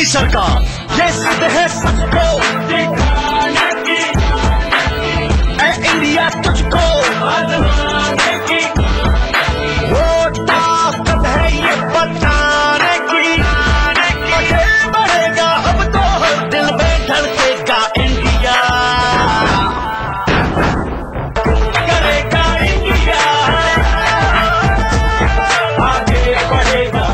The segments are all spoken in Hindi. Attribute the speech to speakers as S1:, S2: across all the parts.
S1: सरकार, ये जिद है सबको दिखाने की, ऐ इंडिया तुझको आजमाने की, वो ताकत है ये बताने की, आगे बढ़ेगा अब तो दिल में धड़केगा इंडिया, करेगा इंडिया, आगे बढ़ेगा।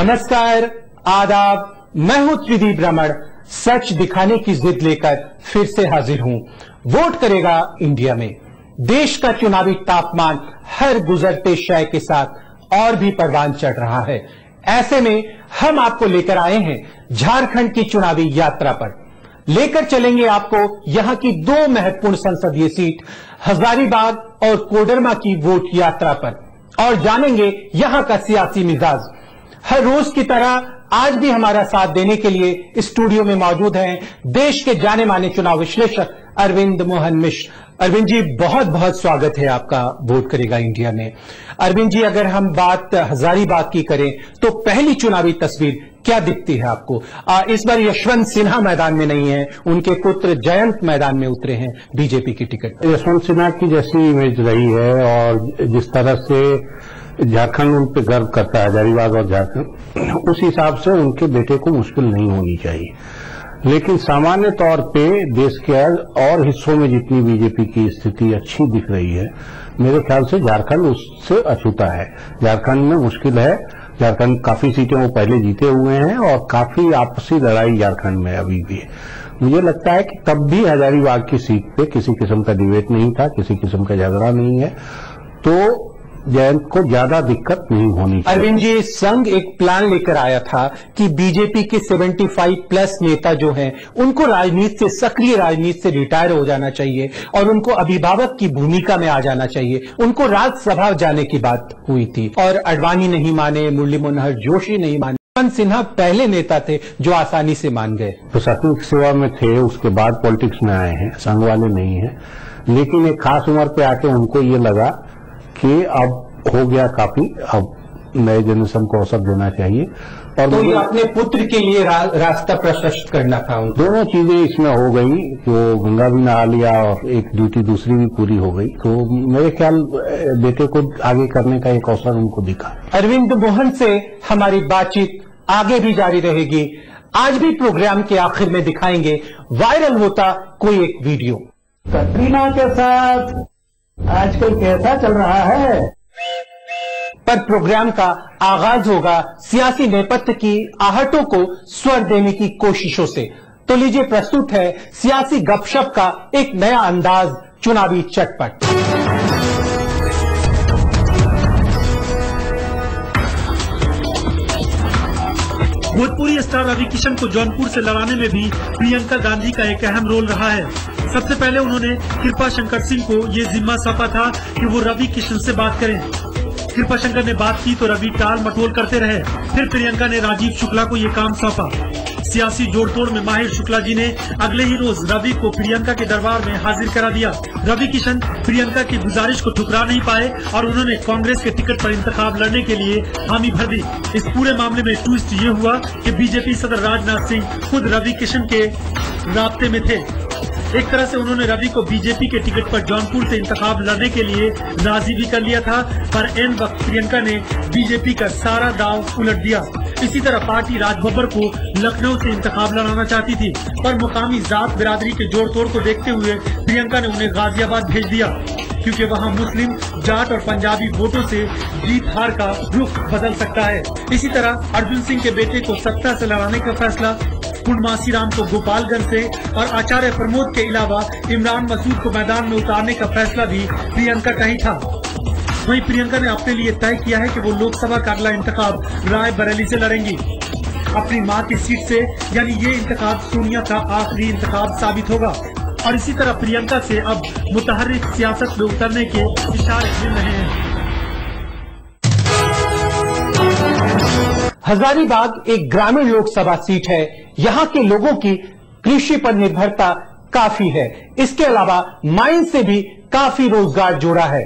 S2: नमस्कार, आदाब, मैं हूं त्रिदीप रमण। सच दिखाने की जिद लेकर फिर से हाजिर हूं। वोट करेगा इंडिया में। देश का चुनावी तापमान हर गुजरते शय के साथ और भी परवान चढ़ रहा है। ऐसे में हम आपको लेकर आए हैं झारखंड की चुनावी यात्रा पर। लेकर चलेंगे आपको यहां की दो महत्वपूर्ण संसदीय सीट हजारीबाग और कोडरमा की वोट यात्रा पर और जानेंगे यहां का सियासी मिजाज। हर रोज की तरह आज भी हमारा साथ देने के लिए स्टूडियो में मौजूद हैं देश के जाने माने चुनाव विश्लेषक अरविंद मोहन मिश्र। अरविंद जी, बहुत बहुत स्वागत है आपका वोट करेगा इंडिया में। अरविंद जी, अगर हम बात हजारीबाग की करें तो पहली चुनावी तस्वीर क्या दिखती है आपको? इस बार यशवंत सिन्हा मैदान में नहीं है, उनके पुत्र जयंत मैदान में उतरे हैं बीजेपी की टिकट पर।
S3: यशवंत सिन्हा की जैसी इमेज रही है और जिस तरह से झारखंड उन पर गर्व करता है, हजारीबाग और झारखंड, उस हिसाब से उनके बेटे को मुश्किल नहीं होनी चाहिए। लेकिन सामान्य तौर पे देश के और हिस्सों में जितनी बीजेपी की स्थिति अच्छी दिख रही है, मेरे ख्याल से झारखंड उससे अछूता है। झारखंड में मुश्किल है। झारखंड काफी सीटें वो पहले जीते हुए हैं और काफी आपसी लड़ाई झारखंड में अभी भी है। मुझे लगता है कि तब भी हजारीबाग की सीट पे किसी किस्म का डिबेट नहीं था, किसी किस्म का झगड़ा नहीं है, तो जयंत को ज्यादा दिक्कत नहीं होनी चाहिए।
S2: अरविंद जी, संघ एक प्लान लेकर आया था कि बीजेपी के 75 प्लस नेता जो हैं उनको राजनीति से, सक्रिय राजनीति से रिटायर हो जाना चाहिए और उनको अभिभावक की भूमिका में आ जाना चाहिए। उनको राज्यसभा जाने की बात हुई थी और अडवाणी नहीं माने, मुरली मनोहर जोशी नहीं माने। यशवंत सिन्हा पहले नेता थे जो आसानी से मान गए।
S3: प्रशासनिक सेवा में थे, उसके बाद पॉलिटिक्स में आए हैं, संघ वाले नहीं है। लेकिन एक खास उम्र पे आके उनको ये लगा कि अब हो गया काफी, अब नए जनरेशन को अवसर देना चाहिए और
S2: तो ये अपने पुत्र के लिए रास्ता प्रशस्त करना था उनको।
S3: दोनों चीजें इसमें हो गई, तो गंगा भी नहा लिया और एक ड्यूटी दूसरी भी पूरी हो गई, तो मेरे ख्याल बेटे को आगे करने का एक अवसर उनको दिखा।
S2: अरविंद मोहन से हमारी बातचीत आगे भी जारी रहेगी। आज भी प्रोग्राम के आखिर में दिखाएंगे वायरल होता कोई एक वीडियो।
S4: कटरीना के साथ आजकल कैसा चल रहा है?
S2: पर प्रोग्राम का आगाज होगा सियासी नेपथ्य की आहटों को स्वर देने की कोशिशों से। तो लीजिए, प्रस्तुत है सियासी गपशप का एक नया अंदाज, चुनावी चटपट।
S5: भोजपुरी स्टार रवि किशन को जौनपुर से लड़ाने में भी प्रियंका गांधी का एक अहम रोल रहा है। सबसे पहले उन्होंने कृपा शंकर सिंह को ये जिम्मा सौंपा था कि वो रवि किशन से बात करें। कृपा शंकर ने बात की तो रवि टाल मटोल करते रहे। फिर प्रियंका ने राजीव शुक्ला को ये काम सौंपा। सियासी जोड़तोड़ में माहिर शुक्ला जी ने अगले ही रोज रवि को प्रियंका के दरबार में हाजिर करा दिया। रवि किशन प्रियंका की गुजारिश को ठुकरा नहीं पाए और उन्होंने कांग्रेस के टिकट पर इंतखाब लड़ने के लिए हामी भर दी। इस पूरे मामले में ट्विस्ट ये हुआ कि बीजेपी सदर राजनाथ सिंह खुद रवि किशन के राब्ते में थे। एक तरह से उन्होंने रवि को बीजेपी के टिकट पर जौनपुर से इंतखाब लड़ने के लिए राजी भी कर लिया था, पर एन वक्त प्रियंका ने बीजेपी का सारा दाव उलट दिया। इसी तरह पार्टी राजबब्बर को लखनऊ से इंतखाब लड़ाना चाहती थी, पर मुकामी जात बिरादरी के जोड़ तोड़ को देखते हुए प्रियंका ने उन्हें गाजियाबाद भेज दिया, क्योंकि वहां मुस्लिम, जाट और पंजाबी वोटों से जीत हार का रुख बदल सकता है। इसी तरह अर्जुन सिंह के बेटे को सत्ता से लड़ाने का फैसला, पूर्णमासी राम को गोपालगंज से और आचार्य प्रमोद के अलावा इमरान मसूद को मैदान में उतारने का फैसला भी प्रियंका का ही था। वहीं प्रियंका ने अपने लिए तय किया है कि वो लोकसभा का अगला इंतखाब रायबरेली से लड़ेंगी, अपनी मां की सीट से, यानी ये इंतखाब सोनिया का आखिरी इंतखाब साबित होगा। और इसी तरह प्रियंका से अब मुतहर्रिक सियासत में उतरने के इशारे मिल रहे हैं।
S2: हजारीबाग एक ग्रामीण लोकसभा सीट है। यहाँ के लोगों की कृषि पर निर्भरता काफी है। इसके अलावा माइन से भी काफी रोजगार जोड़ा है।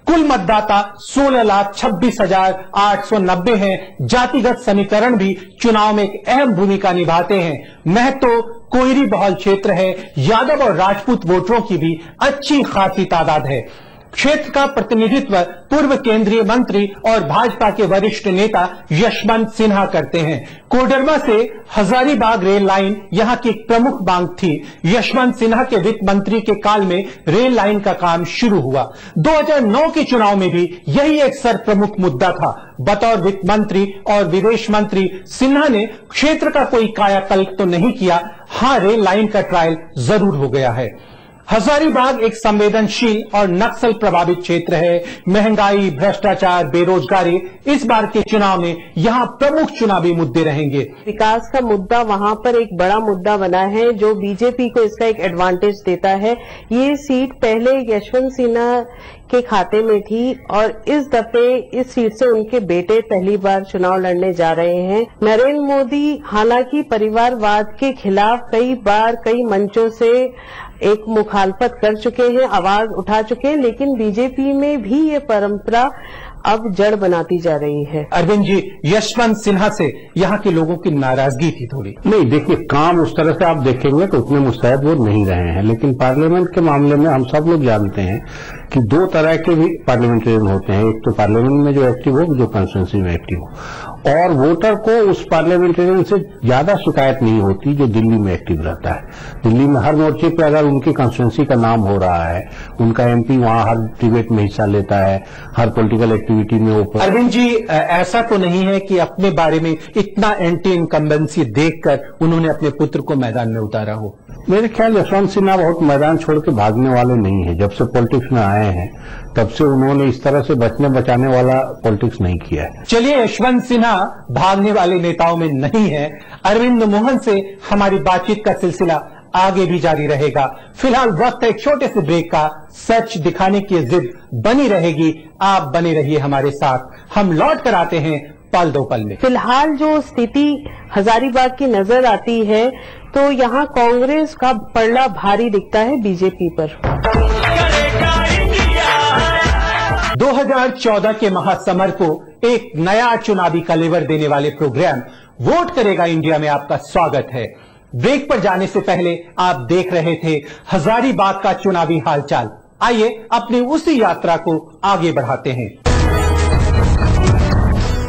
S2: कुल मतदाता 16,26,890 हैं। जातिगत समीकरण भी चुनाव में एक अहम भूमिका निभाते हैं। महतो कोयरी बहुल क्षेत्र है। यादव और राजपूत वोटरों की भी अच्छी खासी तादाद है। क्षेत्र का प्रतिनिधित्व पूर्व केंद्रीय मंत्री और भाजपा के वरिष्ठ नेता यशवंत सिन्हा करते हैं। कोडरमा से हजारीबाग रेल लाइन यहां की एक प्रमुख मांग थी। यशवंत सिन्हा के वित्त मंत्री के काल में रेल लाइन का काम शुरू हुआ। 2009 के चुनाव में भी यही एक सर्वप्रमुख मुद्दा था। बतौर वित्त मंत्री और विदेश मंत्री सिन्हा ने क्षेत्र का कोई कायाकल्प तो नहीं किया, हां रेल लाइन का ट्रायल जरूर हो गया है। हजारीबाग एक संवेदनशील और नक्सल प्रभावित क्षेत्र है। महंगाई, भ्रष्टाचार, बेरोजगारी इस बार के चुनाव में यहां प्रमुख चुनावी मुद्दे रहेंगे।
S6: विकास का मुद्दा वहां पर एक बड़ा मुद्दा बना है जो बीजेपी को इसका एक एडवांटेज देता है। ये सीट पहले यशवंत सिन्हा के खाते में थी और इस दफे इस सीट से उनके बेटे पहली बार चुनाव लड़ने जा रहे हैं। नरेंद्र मोदी हालांकि परिवारवाद के खिलाफ कई बार कई मंचों से एक मुखालफत कर चुके हैं, आवाज उठा चुके हैं, लेकिन बीजेपी में भी ये परंपरा अब जड़ बनाती जा रही है।
S2: अरविंद जी, यशवंत सिन्हा से यहाँ के लोगों की नाराजगी थी थोड़ी।
S3: नहीं, देखिए काम उस तरह से आप देखेंगे तो उतने मुस्तैद वो नहीं रहे हैं, लेकिन पार्लियामेंट के मामले में हम सब लोग जानते हैं कि दो तरह के भी पार्लियामेंटेरियन होते हैं। एक तो पार्लियामेंट में जो एक्टिव हो, जो कंस्टिट्यूंसी में एक्टिव हो, और वोटर को उस पार्लियामेंटेरियन से ज्यादा शिकायत नहीं होती जो दिल्ली में एक्टिव रहता है। दिल्ली में हर मोर्चे पे अगर उनकी कंस्टिट्यूंसी का नाम हो रहा है, उनका एमपी वहां हर डिबेट में हिस्सा लेता है, हर पॉलिटिकल एक्टिविटी में वो।
S2: अरविंद जी, ऐसा तो नहीं है कि अपने बारे में इतना एंटी इनकम्बेंसी देखकर उन्होंने अपने पुत्र को मैदान में उतारा हो?
S3: मेरे ख्याल यशवंत सिन्हा बहुत मैदान छोड़ के भागने वाले नहीं है। जब से पॉलिटिक्स में आए हैं तब से उन्होंने इस तरह से बचने बचाने वाला पॉलिटिक्स नहीं किया है।
S2: चलिए, यशवंत सिन्हा भागने वाले नेताओं में नहीं है। अरविंद मोहन से हमारी बातचीत का सिलसिला आगे भी जारी रहेगा। फिलहाल वक्त है एक छोटे से ब्रेक का। सच दिखाने की जिद बनी रहेगी। आप बने रहिए हमारे साथ। हम लौट कर आते हैं पल दो पल में।
S6: फिलहाल जो स्थिति हजारीबाग की नजर आती है तो यहाँ कांग्रेस का पलड़ा भारी दिखता है बीजेपी पर।
S2: 2014 के महासमर को एक नया चुनावी कलेवर देने वाले प्रोग्राम वोट करेगा इंडिया में आपका स्वागत है। ब्रेक पर जाने से पहले आप देख रहे थे हजारीबाग का चुनावी हालचाल। आइए अपनी उसी यात्रा को आगे बढ़ाते हैं।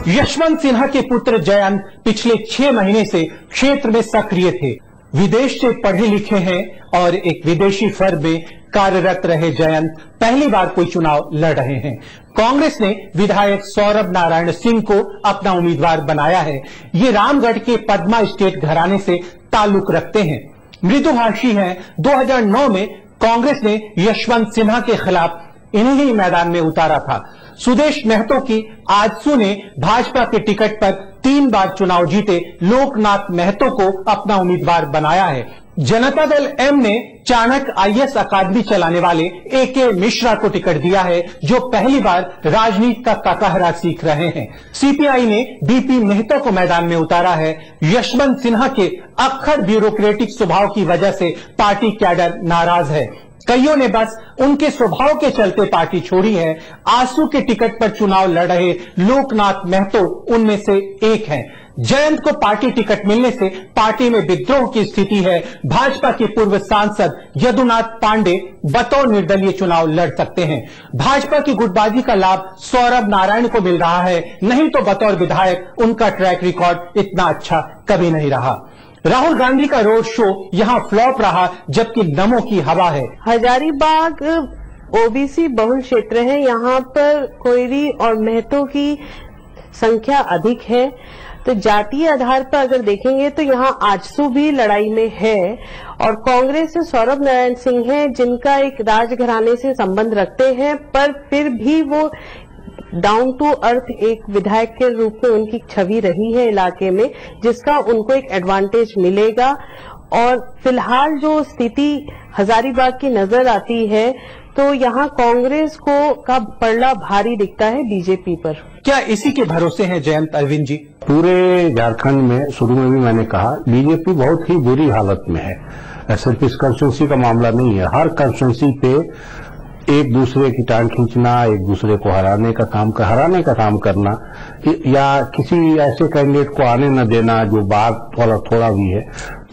S2: यशवंत सिन्हा के पुत्र जयंत पिछले 6 महीने से क्षेत्र में सक्रिय थे। विदेश से पढ़े लिखे हैं और एक विदेशी फर्म में कार्यरत रहे जयंत पहली बार कोई चुनाव लड़ रहे हैं। कांग्रेस ने विधायक सौरभ नारायण सिंह को अपना उम्मीदवार बनाया है। ये रामगढ़ के पद्मा स्टेट घराने से ताल्लुक रखते हैं, मृदुभाषी हैं। 2009 में कांग्रेस ने यशवंत सिन्हा के खिलाफ इन्हें ही मैदान में उतारा था। सुदेश महतो की आजसू ने भाजपा के टिकट पर 3 बार चुनाव जीते लोकनाथ महतो को अपना उम्मीदवार बनाया है। जनता दल एम ने चाणक्य आईएएस अकादमी चलाने वाले एके मिश्रा को टिकट दिया है, जो पहली बार राजनीति का ककहरा सीख रहे हैं। सीपीआई ने बीपी मेहता को मैदान में उतारा है। यशवंत सिन्हा के अक्खर ब्यूरोक्रेटिक स्वभाव की वजह से पार्टी कैडर नाराज है। कईयों ने बस उनके स्वभाव के चलते पार्टी छोड़ी है। आंसू के टिकट पर चुनाव लड़ रहे लोकनाथ महतो उनमें से एक हैं। जयंत को पार्टी टिकट मिलने से पार्टी में विद्रोह की स्थिति है। भाजपा के पूर्व सांसद यदुनाथ पांडे बतौर निर्दलीय चुनाव लड़ सकते हैं। भाजपा की गुटबाजी का लाभ सौरभ नारायण को मिल रहा है, नहीं तो बतौर विधायक उनका ट्रैक रिकॉर्ड इतना अच्छा कभी नहीं रहा। राहुल गांधी का रोड शो यहाँ फ्लॉप रहा, जबकि नमो की हवा है।
S6: हजारीबाग ओबीसी बहुल क्षेत्र है, यहाँ पर कोयरी और महतो की संख्या अधिक है। तो जातीय आधार पर अगर देखेंगे तो यहाँ आजसू भी लड़ाई में है और कांग्रेस से सौरभ नारायण सिंह है, जिनका एक राजघराने से संबंध रखते हैं, पर फिर भी वो डाउन टू अर्थ एक विधायक के रूप में उनकी छवि रही है इलाके में, जिसका उनको एक एडवांटेज मिलेगा। और फिलहाल जो स्थिति हजारीबाग की नजर आती है तो यहाँ कांग्रेस को का पलड़ा भारी दिखता है बीजेपी पर।
S2: क्या इसी के भरोसे हैं जयंत? अरविंद जी,
S3: पूरे झारखंड में शुरू में भी मैंने कहा बीजेपी बहुत ही बुरी हालत में है। सिर्फ इस कंस्टिट्यूंसी का मामला नहीं है, हर कंस्टिट्यूंसी पे एक दूसरे की टांग खींचना, एक दूसरे को हराने का काम करना, या किसी ऐसे कैंडिडेट को आने न देना जो बात थोड़ा भी है।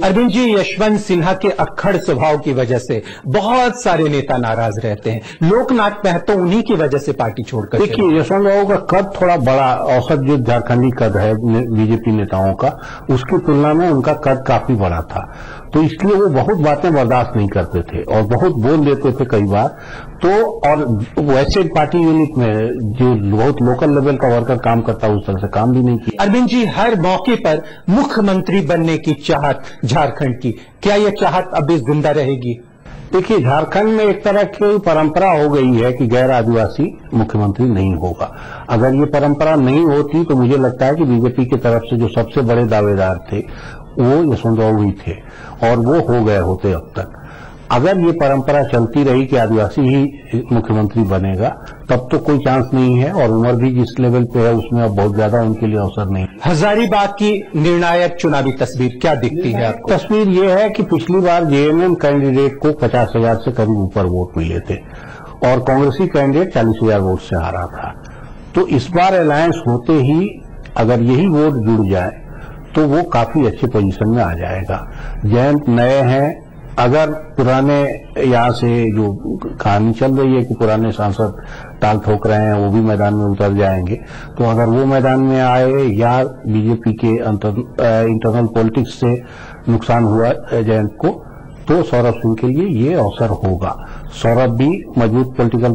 S2: अरविंद जी, यशवंत सिन्हा के अक्खड़ स्वभाव की वजह से बहुत सारे नेता नाराज रहते हैं। लोकनाथ महतो उन्हीं की वजह से पार्टी छोड़कर
S3: देखिए, यशवंत बाबू का कद थोड़ा बड़ा, औसत जो झारखंडी कद है बीजेपी नेताओं का, उसकी तुलना में उनका कद काफी बड़ा था, तो इसलिए वो बहुत बातें बर्दाश्त नहीं करते थे और बहुत बोल देते थे कई बार। तो और वैसे पार्टी यूनिट में जो बहुत लोकल लेवल का वर्कर काम करता है उस तरह से काम भी नहीं किया।
S2: अरविंद जी, हर मौके पर मुख्यमंत्री बनने की चाहत झारखंड की, क्या यह चाहत अभी जिंदा रहेगी?
S3: देखिए, झारखंड में एक तरह की परंपरा हो गई है कि गैर आदिवासी मुख्यमंत्री नहीं होगा। अगर ये परंपरा नहीं होती तो मुझे लगता है कि बीजेपी की तरफ से जो सबसे बड़े दावेदार थे वो यशवंत बाबू ही थे और वो हो गए होते अब तक। अगर ये परंपरा चलती रही कि आदिवासी ही मुख्यमंत्री बनेगा, तब तो कोई चांस नहीं है, और उम्र भी जिस लेवल पे है उसमें अब बहुत ज्यादा उनके लिए अवसर नहीं।
S2: हजारीबाग की निर्णायक चुनावी तस्वीर क्या दिखती है आपको?
S3: तस्वीर ये है कि पिछली बार जेएमएम कैंडिडेट को 50,000 से करीब ऊपर वोट मिले थे और कांग्रेसी कैंडिडेट 40,000 वोट से हारा था। तो इस बार अलायंस होते ही अगर यही वोट जुड़ जाए तो वो काफी अच्छे पोजीशन में आ जाएगा। जयंत नए हैं, अगर पुराने यहाँ से जो कहानी चल रही है कि पुराने सांसद टाल ठोक रहे हैं वो भी मैदान में उतर जाएंगे, तो अगर वो मैदान में आए या बीजेपी के इंटरनल पॉलिटिक्स से नुकसान हुआ जयंत को, तो सौरभ सिंह के लिए ये अवसर होगा। सौरभ भी मजबूत पॉलिटिकल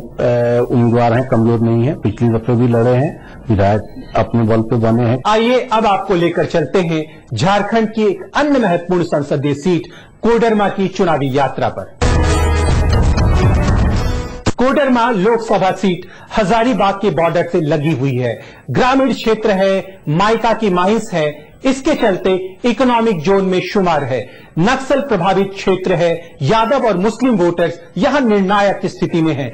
S3: उम्मीदवार हैं, कमजोर नहीं है, पिछली दफे भी लड़े हैं, विधायक अपने बल पे बने हैं।
S2: आइए अब आपको लेकर चलते हैं झारखंड की एक अन्य महत्वपूर्ण संसदीय सीट कोडरमा की चुनावी यात्रा पर। कोडरमा लोकसभा सीट हजारीबाग के बॉर्डर से लगी हुई है, ग्रामीण क्षेत्र है, माइका की माइंस है, इसके चलते इकोनॉमिक जोन में शुमार है, नक्सल प्रभावित क्षेत्र है, यादव और मुस्लिम वोटर्स यहां निर्णायक स्थिति में हैं।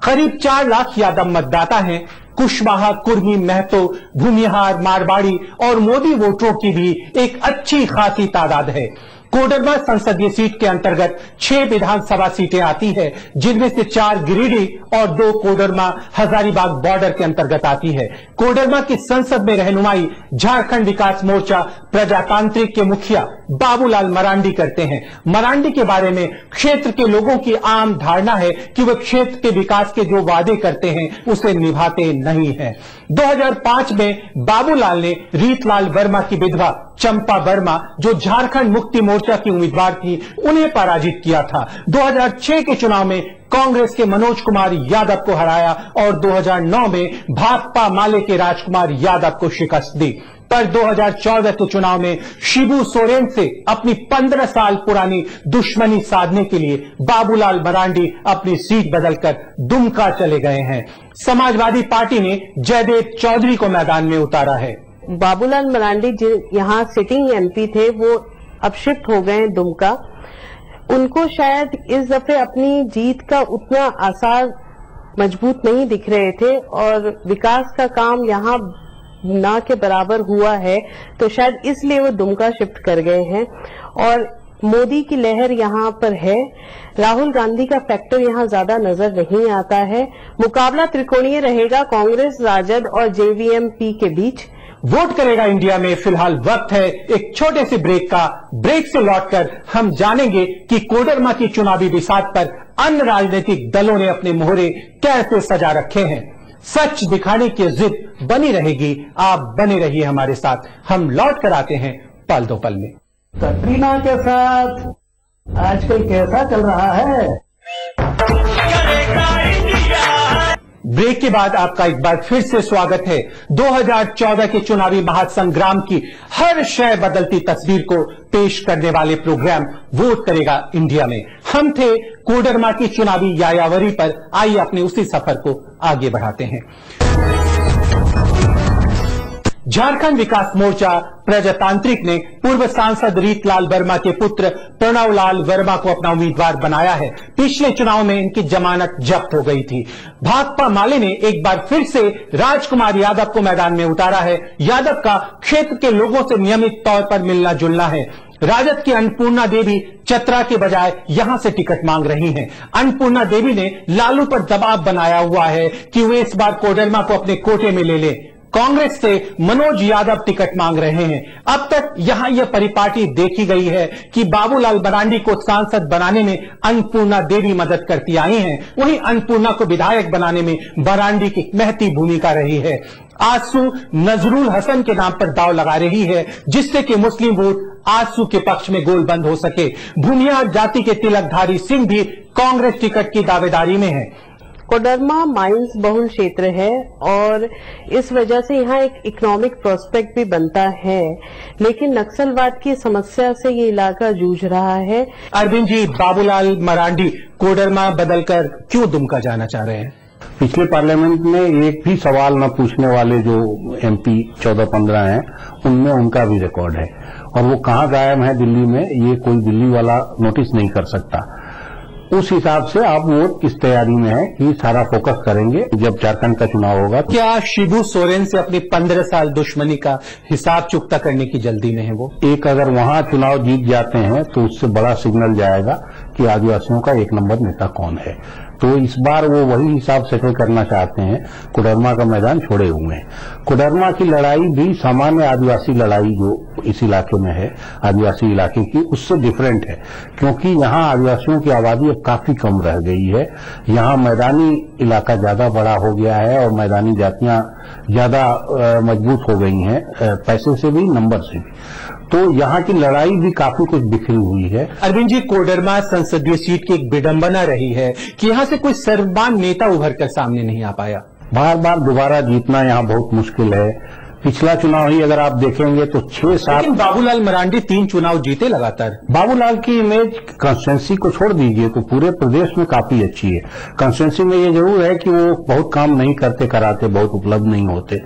S2: करीब 4 लाख यादव मतदाता हैं। कुशवाहा, कुर्मी, महतो, भूमिहार, मारवाड़ी और मोदी वोटरों की भी एक अच्छी खासी तादाद है। कोडरमा संसदीय सीट के अंतर्गत 6 विधानसभा सीटें आती है, जिनमें से 4 गिरिडीह और 2 कोडरमा हजारीबाग बॉर्डर के अंतर्गत आती है। कोडरमा की संसद में रहनुमाई झारखंड विकास मोर्चा प्रजातांत्रिक के मुखिया बाबूलाल मरांडी करते हैं। मरांडी के बारे में क्षेत्र के लोगों की आम धारणा है कि वे क्षेत्र के विकास के जो वादे करते हैं उसे निभाते नहीं हैं। 2005 में बाबूलाल ने रीतलाल वर्मा की विधवा चंपा वर्मा, जो झारखंड मुक्ति मोर्चा की उम्मीदवार थी, उन्हें पराजित किया था। 2006 के चुनाव में कांग्रेस के मनोज कुमार यादव को हराया और 2009 में भाकपा माले के राजकुमार यादव को शिकस्त दी। पर 2014 के चुनाव में शिबू सोरेन से अपनी 15 साल पुरानी दुश्मनी साधने के लिए बाबूलाल मरांडी अपनी सीट बदलकर दुमका चले गए हैं। समाजवादी पार्टी ने जयदेव चौधरी को मैदान में उतारा है।
S6: बाबूलाल मरांडी जो यहाँ सिटिंग एमपी थे वो अब शिफ्ट हो गए दुमका। उनको शायद इस दफे अपनी जीत का उतना आसार मजबूत नहीं दिख रहे थे और विकास का काम यहाँ ना के बराबर हुआ है, तो शायद इसलिए वो दुमका शिफ्ट कर गए हैं। और मोदी की लहर यहाँ पर है, राहुल गांधी का फैक्टर यहाँ ज्यादा नजर नहीं आता है। मुकाबला त्रिकोणीय रहेगा कांग्रेस, राजद और जेवीएम-पी के बीच।
S2: वोट करेगा इंडिया में फिलहाल वक्त है एक छोटे से ब्रेक का। ब्रेक से लौटकर हम जानेंगे कि कोडरमा की चुनावी बिसात पर अन्य राजनीतिक दलों ने अपने मोहरे कैसे सजा रखे हैं। सच दिखाने की जिद बनी रहेगी, आप बने रहिए हमारे साथ। हम लौट कर आते हैं पल दो पल में।
S4: कटरीना के साथ आजकल कैसा चल रहा है?
S1: करेगा इंडिया।
S2: ब्रेक के बाद आपका एक बार फिर से स्वागत है। 2014 के चुनावी महासंग्राम की हर शय बदलती तस्वीर को पेश करने वाले प्रोग्राम वोट करेगा इंडिया में हम थे कोडरमा की चुनावी यायावरी पर। आइए अपने उसी सफर को आगे बढ़ाते हैं। झारखंड विकास मोर्चा प्रजातांत्रिक ने पूर्व सांसद रीतलाल वर्मा के पुत्र प्रणव लाल वर्मा को अपना उम्मीदवार बनाया है। पिछले चुनाव में इनकी जमानत जब्त हो गई थी। भाकपा माले ने एक बार फिर से राजकुमार यादव को मैदान में उतारा है। यादव का क्षेत्र के लोगों से नियमित तौर पर मिलना जुलना है। राजद की अन्नपूर्णा देवी चतरा के बजाय यहां से टिकट मांग रही हैं। अन्नपूर्णा देवी ने लालू पर दबाव बनाया हुआ है कि वे इस बार कोडरमा को अपने कोटे में ले लें। कांग्रेस से मनोज यादव टिकट मांग रहे हैं। अब तक यहां यह परिपाटी देखी गई है कि बाबूलाल मरांडी को सांसद बनाने में अन्नपूर्णा देवी मदद करती आई हैं। वहीं अन्नपूर्णा को विधायक बनाने में मरांडी की महती भूमिका रही है। आसू नजरुल हसन के नाम पर दांव लगा रही है, जिससे कि मुस्लिम वोट आसू के पक्ष में गोल बंद हो सके। भूमिया जाति के तिलकधारी सिंह भी कांग्रेस टिकट की दावेदारी में है।
S6: कोडरमा माइंस बहुल क्षेत्र है और इस वजह से यहाँ एक इकोनॉमिक प्रोस्पेक्ट भी बनता है, लेकिन नक्सलवाद की समस्या से ये इलाका जूझ रहा है।
S2: अरविंद जी, बाबूलाल मरांडी कोडरमा बदलकर क्यों दुमका जाना चाह रहे हैं?
S3: पिछले पार्लियामेंट में एक भी सवाल न पूछने वाले जो एमपी 14-15 हैं, उनमें उनका भी रिकॉर्ड है और वो कहाँ गायब है दिल्ली में, ये कोई दिल्ली वाला नोटिस नहीं कर सकता। उस हिसाब से आप वोट इस तैयारी में है कि सारा फोकस करेंगे जब झारखंड का चुनाव होगा।
S2: क्या शिबू सोरेन से अपनी 15 साल दुश्मनी का हिसाब चुकता करने की जल्दी में है वो?
S3: एक अगर वहां चुनाव जीत जाते हैं तो उससे बड़ा सिग्नल जाएगा कि आदिवासियों का एक नंबर नेता कौन है। तो इस बार वो वही हिसाब सेटल करना चाहते हैं। कोडरमा का मैदान छोड़े हुए हैं। कोडरमा की लड़ाई भी सामान्य आदिवासी लड़ाई जो इस इलाके में है, आदिवासी इलाके की, उससे डिफरेंट है, क्योंकि यहाँ आदिवासियों की आबादी अब काफी कम रह गई है। यहाँ मैदानी इलाका ज्यादा बड़ा हो गया है और मैदानी जातियां ज्यादा मजबूत हो गई हैं, पैसे से भी, नंबर से भी। तो यहाँ की लड़ाई भी काफी कुछ बिखरी हुई है।
S2: अरविंद जी, कोडरमा संसदीय सीट की एक विडंबना रही है कि यहाँ से कोई सर्वमान्य नेता उभर कर सामने नहीं आ पाया।
S3: बार बार दोबारा जीतना यहाँ बहुत मुश्किल है। पिछला चुनाव ही अगर आप देखेंगे तो 6-7।
S2: लेकिन बाबूलाल मरांडी 3 चुनाव जीते लगातार।
S3: बाबूलाल की इमेज कंस्टिट्यूंसी को छोड़ दीजिए तो पूरे प्रदेश में काफी अच्छी है। कंस्टिट्यूंसी में ये जरूर है कि वो बहुत काम नहीं करते कराते, बहुत उपलब्ध नहीं होते,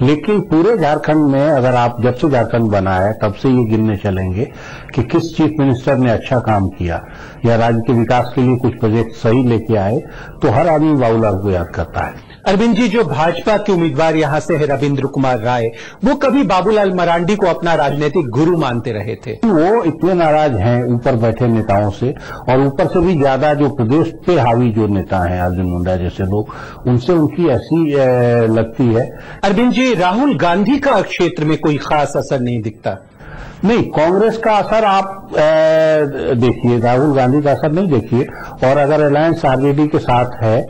S3: लेकिन पूरे झारखंड में अगर आप जब से झारखंड बना है तब से ये गिनने चलेंगे कि किस चीफ मिनिस्टर ने अच्छा काम किया या राज्य के विकास के लिए कुछ प्रोजेक्ट सही लेके आए, तो हर आदमी बाबूलाल को याद करता है।
S2: अरविंद जी, जो भाजपा के उम्मीदवार यहाँ से है रविंद्र कुमार राय, वो कभी बाबूलाल मरांडी को अपना राजनीतिक गुरु मानते रहे थे।
S3: वो इतने नाराज हैं ऊपर बैठे नेताओं से, और ऊपर से भी ज्यादा जो प्रदेश पे हावी जो नेता हैं, अर्जुन मुंडा जैसे लोग, उनसे उनकी ऐसी लगती है।
S2: अरविंद जी, राहुल गांधी का क्षेत्र में कोई खास असर नहीं दिखता?
S3: नहीं, कांग्रेस का असर आप देखिए, राहुल गांधी का असर नहीं देखिए। और अगर अलायंस आरजेडी के साथ है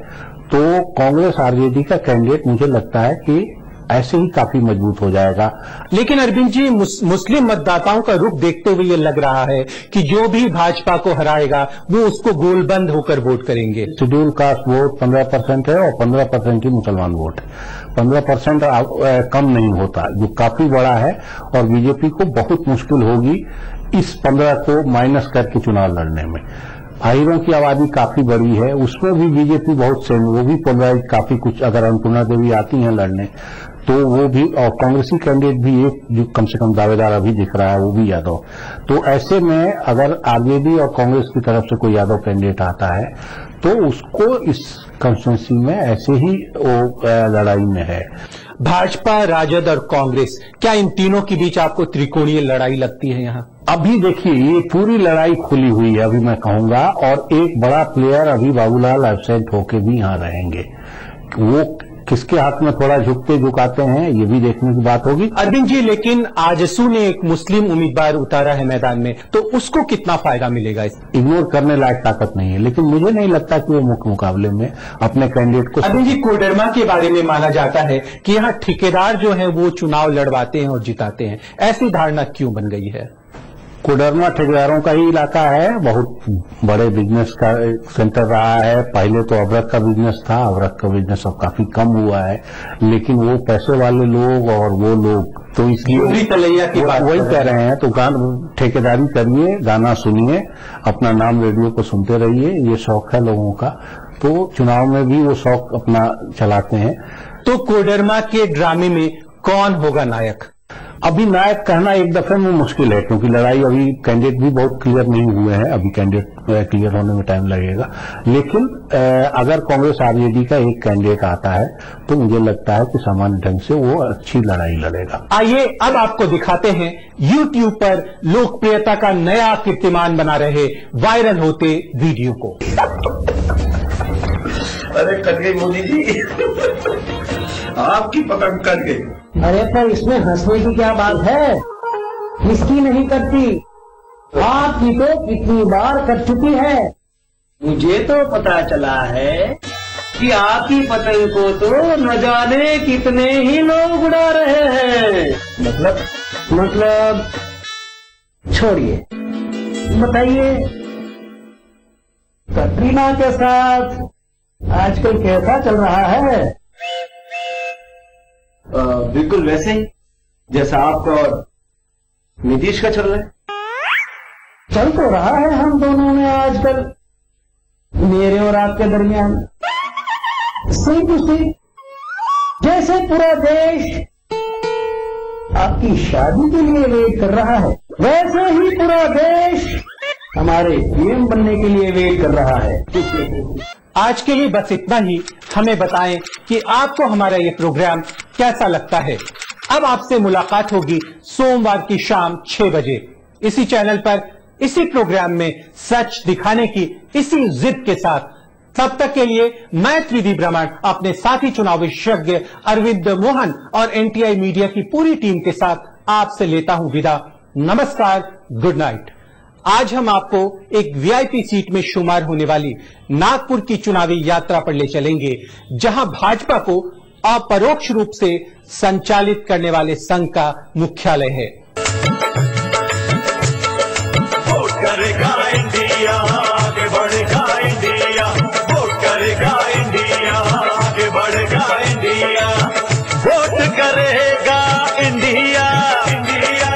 S3: तो कांग्रेस आरजेडी का कैंडिडेट मुझे लगता है कि ऐसे ही काफी मजबूत हो जाएगा।
S2: लेकिन अरविंद जी, मुस्लिम मतदाताओं का रुख देखते हुए ये लग रहा है कि जो भी भाजपा को हराएगा वो उसको गोलबंद होकर वोट करेंगे।
S3: शेड्यूल कास्ट वोट 15% है और 15% ही मुसलमान वोट है। 15% कम नहीं होता, जो काफी बड़ा है, और बीजेपी को बहुत मुश्किल होगी इस 15 को माइनस करके चुनाव लड़ने में। आहिरों की आबादी काफी बड़ी है, उसमें भी बीजेपी बहुत से, वो भी पोलराइज काफी कुछ। अगर अन्नपूर्णा देवी आती हैं लड़ने तो वो भी, और कांग्रेसी कैंडिडेट भी एक जो कम से कम दावेदार अभी दिख रहा है वो भी यादव। तो ऐसे में अगर आरजेडी और कांग्रेस की तरफ से कोई यादव कैंडिडेट आता है तो उसको इस कंस्टिट्यूंसी में ऐसे ही वो लड़ाई में है।
S2: भाजपा, राजद और कांग्रेस, क्या इन तीनों के बीच आपको त्रिकोणीय लड़ाई लगती है यहाँ?
S3: अभी देखिए, ये पूरी लड़ाई खुली हुई है अभी मैं कहूंगा, और एक बड़ा प्लेयर अभी बाबूलाल एब्सेंट होके भी यहाँ रहेंगे। वो किसके हाथ में थोड़ा झुकते झुकाते हैं, ये भी देखने की बात होगी।
S2: अरविंद जी, लेकिन आजसू ने एक मुस्लिम उम्मीदवार उतारा है मैदान में, तो उसको कितना फायदा मिलेगा?
S3: इग्नोर करने लायक ताकत नहीं है, लेकिन मुझे नहीं लगता कि वो मुख्य मुकाबले में अपने कैंडिडेट को।
S2: अरविंद जी, कोडरमा के बारे में माना जाता है कि यहाँ ठेकेदार जो है वो चुनाव लड़वाते हैं और जिताते हैं, ऐसी धारणा क्यों बन गई है?
S3: कोडरमा ठेकेदारों का ही इलाका है, बहुत बड़े बिजनेस का सेंटर रहा है। पहले तो अवरक का बिजनेस था, अवरक का बिजनेस अब काफी कम हुआ है, लेकिन वो पैसे वाले लोग और वो लोग तो इसलिए
S2: तलैया की बात
S3: वही कह रहे हैं। तो ठेकेदारी करिए, गाना सुनिए, अपना नाम रेडियो को सुनते रहिए, ये शौक है लोगों का, तो चुनाव में भी वो शौक अपना चलाते हैं।
S2: तो कोडरमा के ड्रामे में कौन होगा नायक?
S3: अभी नायक कहना एक दफे में मुश्किल है, क्योंकि लड़ाई अभी कैंडिडेट भी बहुत क्लियर नहीं हुए हैं। अभी कैंडिडेट क्लियर होने में टाइम लगेगा। लेकिन अगर कांग्रेस आरजेडी का एक कैंडिडेट आता है तो मुझे लगता है कि सामान्य ढंग से वो अच्छी लड़ाई लड़ेगा।
S2: आइए अब आपको दिखाते हैं YouTube पर लोकप्रियता का नया कीर्तिमान बना रहे वायरल होते वीडियो को।
S7: अरे कट गई मोदी जी, आपकी पकड़ कट गई।
S4: अरे पर इसमें हंसने की क्या बात है, इसकी नहीं करती, आपकी तो कितनी बार कर चुकी है। मुझे तो पता चला है कि आपकी पतंग को तो न जाने कितने ही लोग उड़ा रहे हैं। मतलब छोड़िए, बताइए कटरीना के साथ आजकल कैसा चल रहा है?
S7: बिल्कुल वैसे ही जैसा आपका और नीतीश का चल रहा है।
S4: चल तो रहा है हम दोनों में आजकल, मेरे और आपके दरमियान सेम टू सेम, जैसे पूरा देश आपकी शादी के लिए वेट कर रहा है, वैसे ही पूरा देश हमारे पीएम बनने के लिए वेट कर रहा है।
S2: आज के लिए बस इतना ही। हमें बताएं कि आपको हमारा ये प्रोग्राम कैसा लगता है। अब आपसे मुलाकात होगी सोमवार की शाम 6 बजे इसी चैनल पर, इसी प्रोग्राम में सच दिखाने की इसी जिद के साथ। तब तक के लिए मैं त्रिदी ब्राह्मण अपने साथी चुनाव विशेषज्ञ अरविंद मोहन और एनटीआई मीडिया की पूरी टीम के साथ आपसे लेता हूं विदा। नमस्कार, गुड नाइट। आज हम आपको एक वीआईपी सीट में शुमार होने वाली नागपुर की चुनावी यात्रा पर ले चलेंगे, जहां भाजपा को अपरोक्ष रूप से संचालित करने वाले संघ का मुख्यालय है।
S1: वोट करेगा इंडिया, आगे बढ़ेगा इंडिया। वोट करेगा इंडिया, आगे बढ़ेगा इंडिया। वोट करेगा इंडिया, इंडिया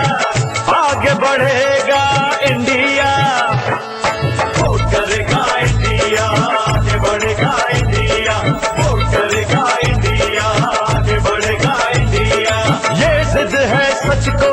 S1: आगे बढ़ेगा इंडिया। वोट करेगा इंडिया, आगे बढ़ेगा इंडिया। वोट करेगा इंडिया, आगे बढ़ेगा इंडिया। ये जिद है सच को